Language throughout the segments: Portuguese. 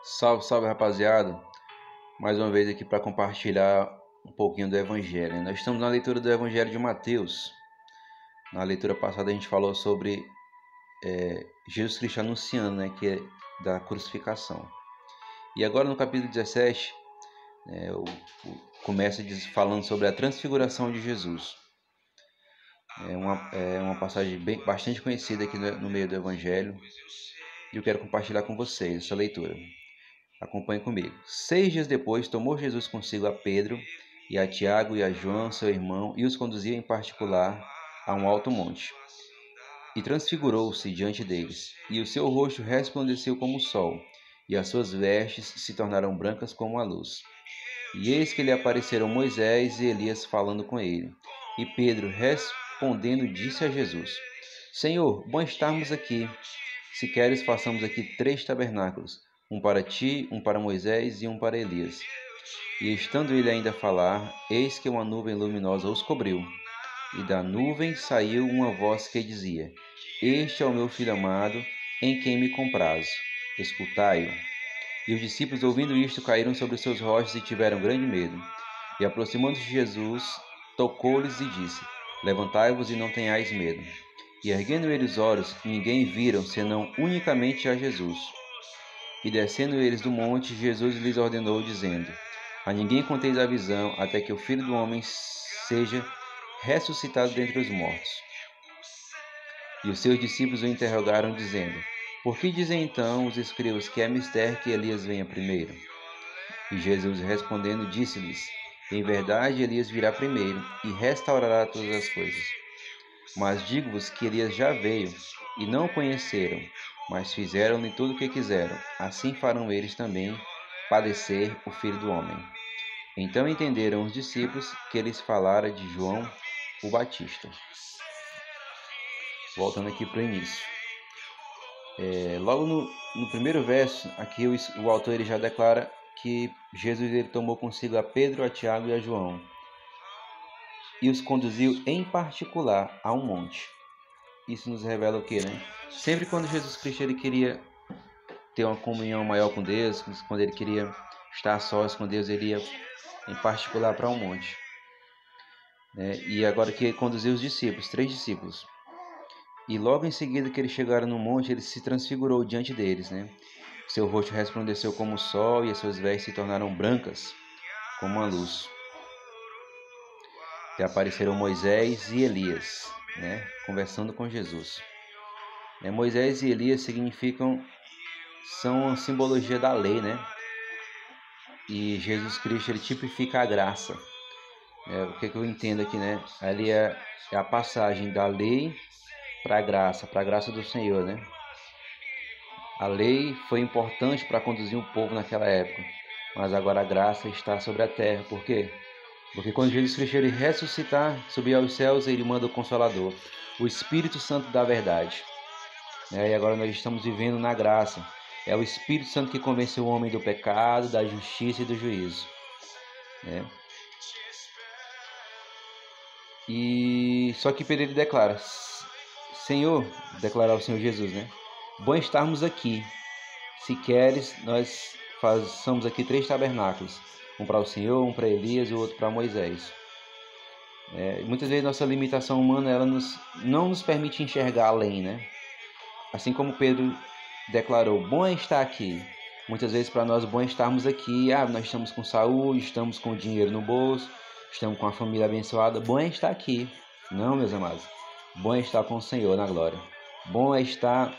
Salve, salve, rapaziada. Mais uma vez aqui para compartilhar um pouquinho do Evangelho, né? Nós estamos na leitura do Evangelho de Mateus. Na leitura passada a gente falou sobre Jesus Cristo anunciando, né, que é da crucificação. E agora no capítulo 17, começa falando sobre a transfiguração de Jesus. É uma passagem bastante conhecida aqui no meio do Evangelho. E eu quero compartilhar com vocês essa leitura. Acompanhe comigo. 6 dias depois, tomou Jesus consigo a Pedro e a Tiago e a João, seu irmão, e os conduziu em particular a um alto monte. E transfigurou-se diante deles, e o seu rosto resplandeceu como o sol, e as suas vestes se tornaram brancas como a luz. E eis que lhe apareceram Moisés e Elias falando com ele. E Pedro, respondendo, disse a Jesus: Senhor, bom estarmos aqui. Se queres, façamos aqui 3 tabernáculos, um para ti, um para Moisés e um para Elias. E estando ele ainda a falar, eis que uma nuvem luminosa os cobriu. E da nuvem saiu uma voz que dizia: Este é o meu filho amado, em quem me comprazo. Escutai-o. E os discípulos, ouvindo isto, caíram sobre os seus rostos e tiveram grande medo. E aproximando-se de Jesus, tocou-lhes e disse: Levantai-vos e não tenhais medo. E erguendo eles os olhos, ninguém viram, senão unicamente a Jesus. E descendo eles do monte, Jesus lhes ordenou, dizendo: A ninguém conteis a visão, até que o Filho do Homem seja ressuscitado dentre os mortos. E os seus discípulos o interrogaram, dizendo: Por que dizem então os escribas que é mister que Elias venha primeiro? E Jesus respondendo disse-lhes: Em verdade, Elias virá primeiro e restaurará todas as coisas. Mas digo-vos que Elias já veio, e não o conheceram, mas fizeram-lhe tudo o que quiseram. Assim farão eles também padecer o Filho do Homem. Então entenderam os discípulos que eles falara de João o Batista. Voltando aqui para o início. Logo no primeiro verso, aqui o autor ele já declara que Jesus ele tomou consigo a Pedro, a Tiago e a João e os conduziu em particular a um monte. Isso nos revela o que, né? Sempre quando Jesus Cristo ele queria ter uma comunhão maior com Deus, quando ele queria estar a sós com Deus, ele ia em particular para um monte. E agora que ele conduziu os discípulos, 3 discípulos. E logo em seguida que eles chegaram no monte, ele se transfigurou diante deles, né? Seu rosto resplandeceu como o sol e as suas vestes se tornaram brancas como a luz. E apareceram Moisés e Elias, né? Conversando com Jesus. Moisés e Elias são uma simbologia da lei, né? E Jesus Cristo ele tipifica a graça. O que eu entendo aqui, né? Ali é a passagem da lei para a graça do Senhor, né? A lei foi importante para conduzir o povo naquela época, mas agora a graça está sobre a terra. Por quê? Porque quando Jesus Cristo ele ressuscitar, subir aos céus, ele manda o Consolador, o Espírito Santo da verdade. E agora nós estamos vivendo na graça. É o Espírito Santo que convence o homem do pecado, da justiça e do juízo. E só que Pedro ele declara: Senhor, declarar ao Senhor Jesus, né? Bom estarmos aqui. Se queres, nós façamos aqui 3 tabernáculos. Um para o Senhor, um para Elias e o outro para Moisés. Muitas vezes nossa limitação humana ela não nos permite enxergar além, né? Assim como Pedro declarou, bom é estar aqui. Muitas vezes para nós bom é estarmos aqui. Nós estamos com saúde, estamos com dinheiro no bolso, estamos com a família abençoada. Bom é estar aqui. Não, meus amados. Bom é estar com o Senhor na glória. Bom é estar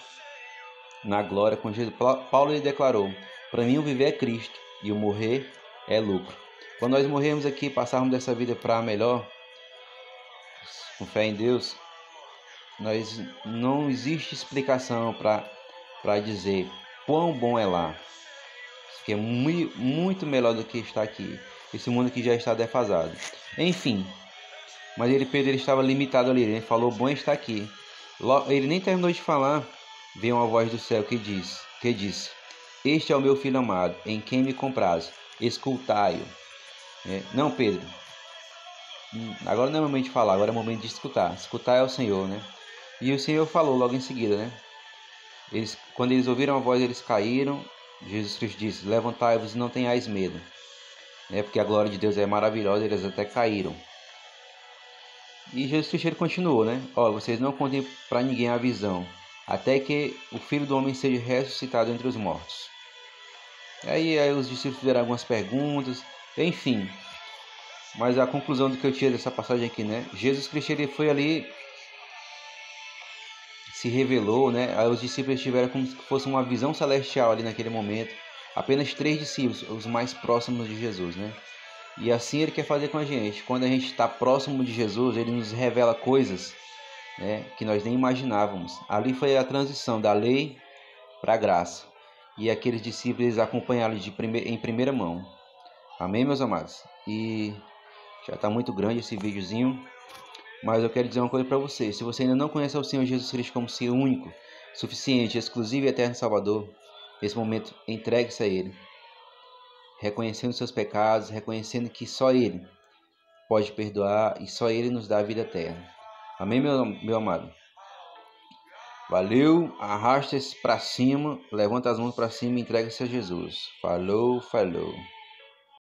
na glória com Jesus. Paulo ele declarou, para mim o viver é Cristo e o morrer é lucro. Quando nós morrermos aqui, passarmos dessa vida para melhor, com fé em Deus, não existe explicação para dizer quão bom é lá. Isso aqui é muito melhor do que estar aqui. Esse mundo aqui já está defasado. Enfim, mas Pedro estava limitado ali. Ele falou, bom é estar aqui. Ele nem terminou de falar, veio uma voz do céu que disse, este é o meu filho amado, em quem me comprazo. Escutai-o. Não, Pedro. Agora não é momento de falar, agora é momento de escutar. Escutar é o Senhor, né? E o Senhor falou logo em seguida, né? Quando eles ouviram a voz, eles caíram Jesus Cristo disse: levantai-vos e não tenhais medo, né? Porque a glória de Deus é maravilhosa, eles até caíram. E Jesus Cristo ele continuou, né? Ó, vocês não contem para ninguém a visão, até que o Filho do Homem seja ressuscitado entre os mortos. Aí os discípulos fizeram algumas perguntas, enfim. Mas a conclusão do que eu tiro dessa passagem aqui, né? Jesus Cristo ele foi ali, se revelou, né? Aí os discípulos tiveram como se fosse uma visão celestial ali naquele momento. Apenas 3 discípulos, os mais próximos de Jesus, né? E assim ele quer fazer com a gente. Quando a gente está próximo de Jesus, ele nos revela coisas, né, que nós nem imaginávamos. Ali foi a transição da lei para a graça. E aqueles discípulos acompanharam em primeira mão. Amém, meus amados? E já está muito grande esse videozinho, mas eu quero dizer uma coisa para você. Se você ainda não conhece o Senhor Jesus Cristo como seu único, suficiente, exclusivo e eterno Salvador, nesse momento entregue-se a Ele, reconhecendo seus pecados, reconhecendo que só Ele pode perdoar e só Ele nos dá a vida eterna. Amém, meu amado? Valeu, arrasta-se para cima, levanta as mãos para cima e entrega-se a Jesus. Falou, falou.